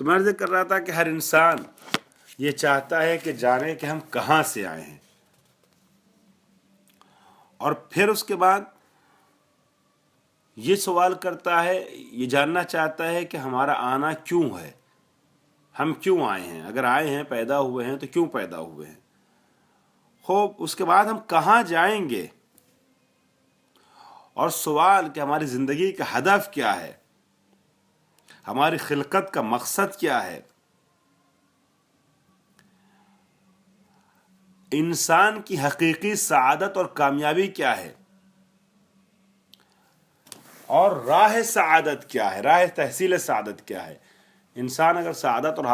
تو میں عرض کر رہا تھا کہ ہر انسان یہ چاہتا ہے کہ جانے کہ ہم کہاں سے آئے ہیں، اور پھر اس کے بعد یہ سوال کرتا ہے، یہ جاننا چاہتا ہے کہ ہمارا آنا کیوں ہے، ہم کیوں آئے ہیں، اگر آئے ہیں پیدا ہوئے ہیں تو کیوں پیدا ہوئے ہیں، خوب اس کے بعد ہم کہاں جائیں گے، اور سوال کہ ہماری زندگی کا ہدف کیا ہے، ہماری خلقت کا مقصد کیا ہے، انسان کی حقیقی سعادت اور کامیابی کیا ہے، اور راہ سعادت کیا ہے، راہ تحصیل سعادت کیا ہے۔ انسان اگر سعادت اور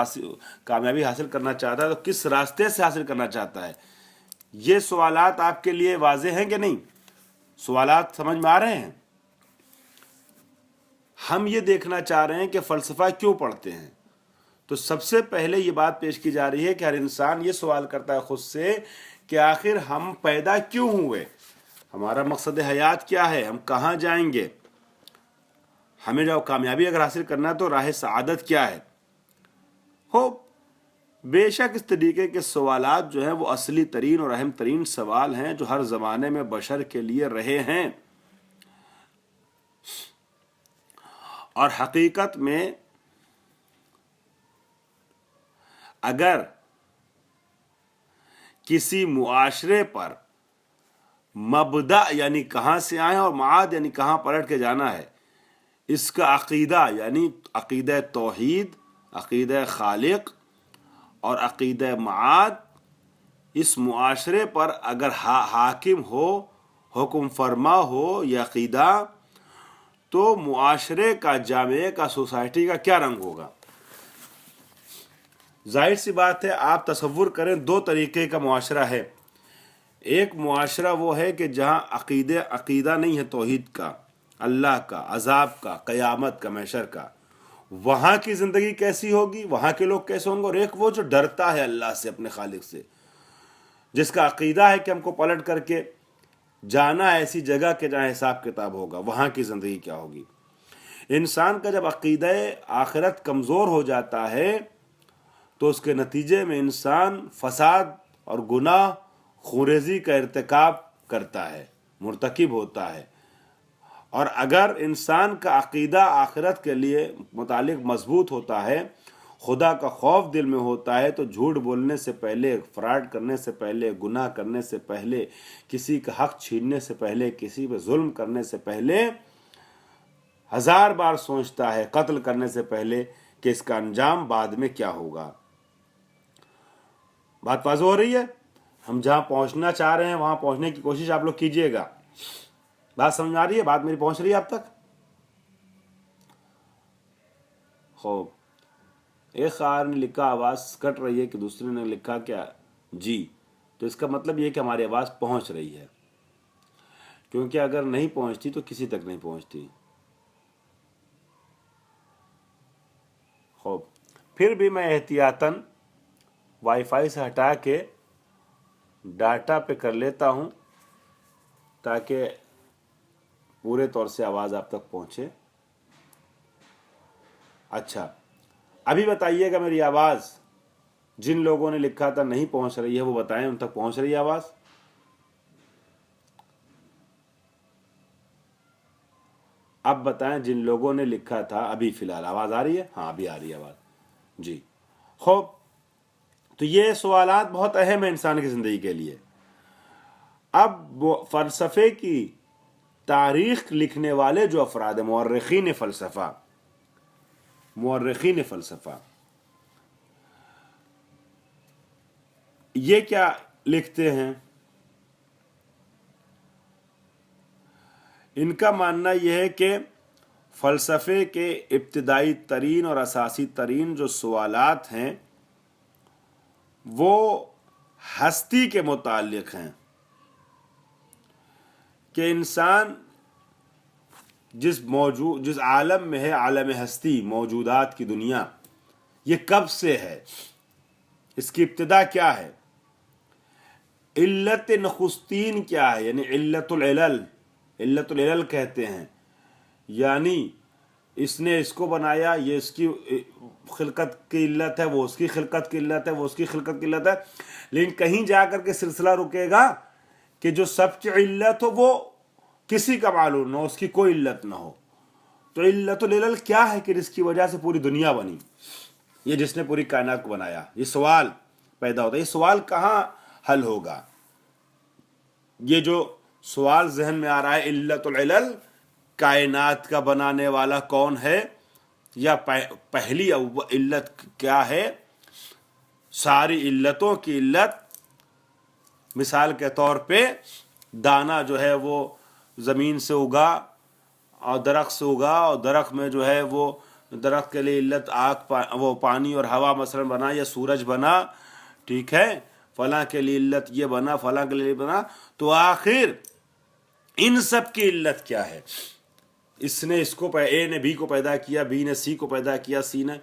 کامیابی حاصل کرنا چاہتا ہے تو کس راستے سے حاصل کرنا چاہتا ہے، یہ سوالات آپ کے لیے واضح ہیں کہ نہیں؟ سوالات سمجھ میں آ رہے ہیں؟ ہم یہ دیکھنا چاہ رہے ہیں کہ فلسفہ کیوں پڑھتے ہیں، تو سب سے پہلے یہ بات پیش کی جا رہی ہے کہ ہر انسان یہ سوال کرتا ہے خود سے کہ آخر ہم پیدا کیوں ہوئے، ہمارا مقصد حیات کیا ہے، ہم کہاں جائیں گے، ہمیں جو کامیابی اگر حاصل کرنا ہے تو راہ سعادت کیا ہے۔ ہو بے شک اس طریقے کے سوالات جو ہیں وہ اصلی ترین اور اہم ترین سوال ہیں جو ہر زمانے میں بشر کے لیے رہے ہیں، اور حقیقت میں اگر کسی معاشرے پر مبدأ یعنی کہاں سے آئے اور معاد یعنی کہاں پلٹ کے جانا ہے، اس کا عقیدہ یعنی عقیدہ توحید، عقیدہ خالق اور عقیدہ معاد اس معاشرے پر اگر حاکم ہو، حکم فرما ہو یہ عقیدہ، تو معاشرے کا، جامعے کا، سوسائٹی کا کیا رنگ ہوگا؟ ظاہر سی بات ہے، آپ تصور کریں دو طریقے کا معاشرہ ہے۔ ایک معاشرہ وہ ہے کہ جہاں عقیدہ نہیں ہے توحید کا، اللہ کا، عذاب کا، قیامت کا، محشر کا، وہاں کی زندگی کیسی ہوگی، وہاں کے لوگ کیسے ہوں گے؟ اور ایک وہ جو ڈرتا ہے اللہ سے، اپنے خالق سے، جس کا عقیدہ ہے کہ ہم کو پلٹ کر کے جانا ہے ایسی جگہ کہ جہاں حساب کتاب ہوگا، وہاں کی زندگی کیا ہوگی۔ انسان کا جب عقیدہ آخرت کمزور ہو جاتا ہے تو اس کے نتیجے میں انسان فساد اور گناہ، خونریزی کا ارتکاب کرتا ہے، مرتکب ہوتا ہے۔ اور اگر انسان کا عقیدہ آخرت کے لیے متعلق مضبوط ہوتا ہے، خدا کا خوف دل میں ہوتا ہے، تو جھوٹ بولنے سے پہلے، فراڈ کرنے سے پہلے، گناہ کرنے سے پہلے، کسی کا حق چھیننے سے پہلے، کسی پہ ظلم کرنے سے پہلے 1000 بار سوچتا ہے، قتل کرنے سے پہلے، کہ اس کا انجام بعد میں کیا ہوگا۔ بات واضح ہو رہی ہے؟ ہم جہاں پہنچنا چاہ رہے ہیں وہاں پہنچنے کی کوشش آپ لوگ کیجئے گا۔ بات سمجھ آ رہی ہے؟ بات میری پہنچ رہی ہے آپ تک؟ خوب، ایک خار نے لکھا آواز کٹ رہی ہے، کہ دوسرے نے لکھا کیا جی، تو اس کا مطلب یہ کہ ہماری آواز پہنچ رہی ہے، کیونکہ اگر نہیں پہنچتی تو کسی تک نہیں پہنچتی۔ خوب، پھر بھی میں احتیاطاً وائی فائی سے ہٹا کے ڈاٹا پہ کر لیتا ہوں تاکہ پورے طور سے آواز آپ تک پہنچے۔ اچھا، ابھی بتائیے گا میری آواز، جن لوگوں نے لکھا تھا نہیں پہنچ رہی ہے وہ بتائیں ان تک پہنچ رہی ہے آواز؟ اب بتائیں جن لوگوں نے لکھا تھا ابھی فی الحال آواز آ رہی ہے؟ ہاں ابھی آ رہی ہے آواز، جی۔ خوب، تو یہ سوالات بہت اہم ہیں انسان کی زندگی کے لیے۔ اب فلسفے کی تاریخ لکھنے والے جو افراد ہیں، مورخین فلسفہ، یہ کیا لکھتے ہیں؟ ان کا ماننا یہ ہے کہ فلسفے کے ابتدائی ترین اور اساسی ترین جو سوالات ہیں وہ ہستی کے متعلق ہیں، کہ انسان جس عالم میں ہے، عالم ہستی، موجودات کی دنیا، یہ کب سے ہے، اس کی ابتدا کیا ہے، علت نخستین کیا ہے، یعنی علت العلل کہتے ہیں، یعنی اس نے اس کو بنایا، یہ اس کی خلقت کی علت ہے، وہ اس کی خلقت کی علت ہے، وہ اس کی خلقت کی علت ہے، لیکن کہیں جا کر کے سلسلہ رکے گا کہ جو سب کی علت ہو وہ کسی کا معلوم نہ ہو، اس کی کوئی علت نہ ہو۔ تو علت العلل کیا ہے کہ جس کی وجہ سے پوری دنیا بنی، یہ جس نے پوری کائنات کو بنایا؟ یہ سوال پیدا ہوتا ہے، یہ سوال کہاں حل ہوگا؟ یہ جو سوال ذہن میں آ رہا ہے علت العلل، کائنات کا بنانے والا کون ہے، یا پہلی علت کیا ہے؟ ساری علتوں کی علت، مثال کے طور پہ دانہ جو ہے وہ زمین سے اگا اور درخت سے اگا، اور درخت میں جو ہے وہ درخت کے لیے علت آگ وہ پانی اور ہوا مثلا بنا، یا سورج بنا، ٹھیک ہے، فلاں کے لیے علت یہ بنا، فلاں کے لیے بنا، تو آخر ان سب کی علت کیا ہے؟ اس نے اس کو اے نے بی کو پیدا کیا، بی نے سی کو پیدا کیا، سی نے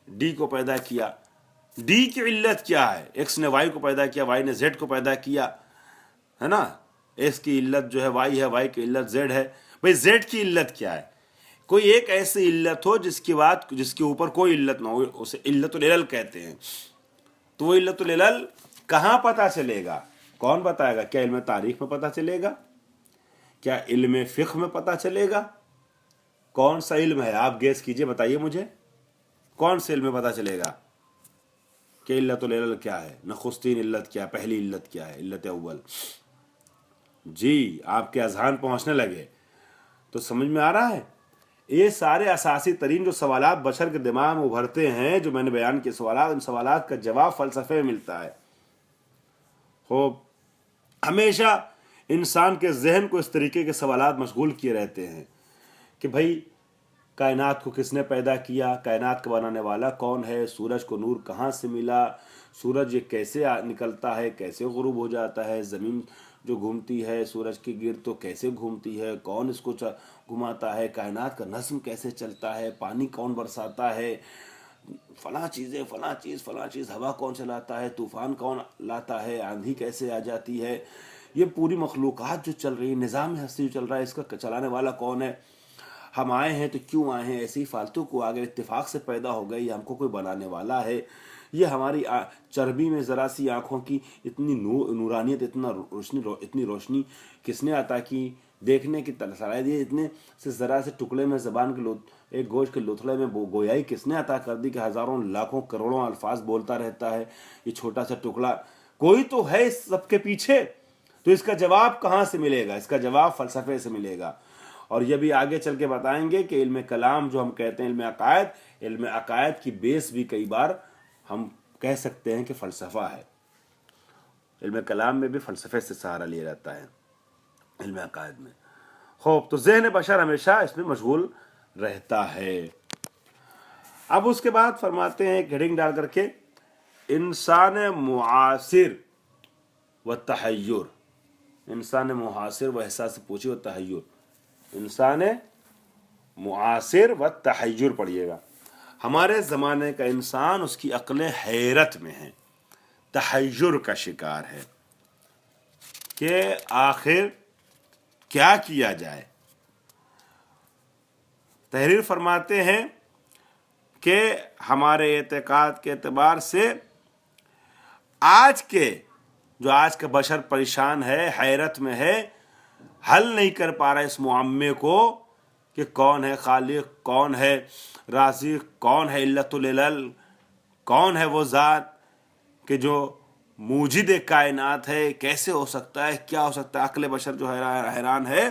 ڈی کو پیدا کیا، ڈی کی علت کیا ہے؟ ایکس نے وائی کو پیدا کیا، وائی نے زیڈ کو پیدا کیا، ہے نا، ایکس کی علت جو ہے وائی ہے، وائی کی علت زیڈ ہے، بھئی زیڈ کی علت کیا ہے؟ کوئی ایک ایسی علت ہو جس کی بات جس کے اوپر کوئی علت نہ ہو، اسے علت العلل کہتے ہیں۔ تو وہ علت العلل کہاں پتہ چلے گا؟ کون بتائے گا؟ کیا علم تاریخ میں پتہ چلے گا؟ کیا علم فقہ میں پتہ چلے گا؟ کون سا علم ہے؟ آپ گیس کیجئے، بتائیے مجھے، کون سے علم میں پتہ چلے گا کہ علت العلل کیا ہے؟ نخستین علت کیا ہے؟ پہلی علت کیا ہے؟ علت اول؟ جی آپ کے اذہان پہنچنے لگے تو سمجھ میں آ رہا ہے؟ یہ سارے اساسی ترین جو سوالات بشر کے دماغ میں ابھرتے ہیں، جو میں نے بیان کیے سوالات، ان سوالات کا جواب فلسفے میں ملتا ہے۔ خوب، ہمیشہ انسان کے ذہن کو اس طریقے کے سوالات مشغول کیے رہتے ہیں کہ بھائی کائنات کو کس نے پیدا کیا؟ کائنات کا بنانے والا کون ہے؟ سورج کو نور کہاں سے ملا؟ سورج یہ کیسے نکلتا ہے، کیسے غروب ہو جاتا ہے؟ زمین جو گھومتی ہے سورج کے گرد تو کیسے گھومتی ہے؟ کون اس کو گھماتا ہے؟ کائنات کا نظم کیسے چلتا ہے؟ پانی کون برساتا ہے؟ فلاں چیزیں، فلاں چیز، ہوا کون چلاتا ہے؟ طوفان کون لاتا ہے؟ آندھی کیسے آ جاتی ہے؟ یہ پوری مخلوقات جو چل رہی ہے، نظام ہستی جو چل رہا ہے، اس کا چلانے والا کون ہے؟ ہم آئے ہیں تو کیوں آئے ہیں؟ ایسے ہی فالتو کو آگے اتفاق سے پیدا ہو گئے، یا ہم کو کوئی بنانے والا ہے؟ یہ ہماری چربی میں ذرا سی آنکھوں کی اتنی نورانیت، اتنی روشنی کس نے عطا کی؟ دیکھنے کی صلاحیت، یہ اتنے سے ذرا سے ٹکڑے میں زبان کے ایک گوشت کے لوتھڑے میں گویائی کس نے عطا کر دی کہ ہزاروں لاکھوں کروڑوں الفاظ بولتا رہتا ہے یہ چھوٹا سا ٹکڑا؟ کوئی تو ہے اس سب کے پیچھے۔ تو اس کا جواب کہاں سے ملے گا؟ اس کا جواب فلسفے سے ملے گا، اور یہ بھی آگے چل کے بتائیں گے کہ علم کلام جو ہم کہتے ہیں علم عقائد کی بیس بھی کئی بار ہم کہہ سکتے ہیں کہ فلسفہ ہے۔ علم کلام میں بھی فلسفے سے سہارا لیا جاتا ہے علم عقائد میں۔ خوب، تو ذہن بشر ہمیشہ اس میں مشغول رہتا ہے۔ اب اس کے بعد فرماتے ہیں ایک ہیڈنگ ڈال کر کے، انسان معاصر و تحیر، انسان معاصر و احساس پوچھی و تحیر، انسان معاصر و تحیر پڑھیے گا۔ ہمارے زمانے کا انسان، اس کی عقل حیرت میں ہے، تحیر کا شکار ہے کہ آخر کیا کیا جائے۔ تحریر فرماتے ہیں کہ ہمارے اعتقاد کے اعتبار سے آج کا بشر پریشان ہے، حیرت میں ہے، حل نہیں کر پا رہا اس معمے کو کہ کون ہے خالق، کون ہے رازق، کون ہے علت العلل، کون ہے وہ ذات کہ جو موجد کائنات ہے، کیسے ہو سکتا ہے، کیا ہو سکتا ہے؟ عقل بشر جو حیران ہے۔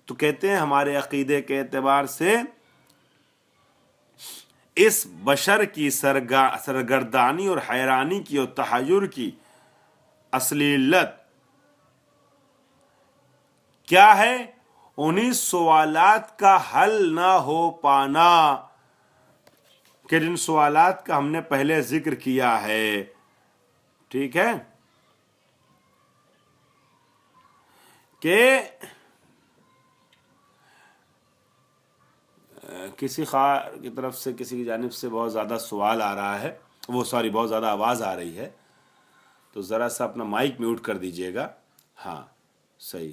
تو کہتے ہیں ہمارے عقیدے کے اعتبار سے اس بشر کی سرگردانی اور حیرانی کی اور تحیر کی اصلی علت کیا ہے؟ انہی سوالات کا حل نہ ہو پانا کہ جن سوالات کا ہم نے پہلے ذکر کیا ہے، ٹھیک ہے، کہ کسی خواہ کی طرف سے، کسی کی جانب سے بہت زیادہ سوال آ رہا ہے، بہت زیادہ آواز آ رہی ہے، تو ذرا سا اپنا مائک میوٹ کر دیجئے گا۔ ہاں صحیح،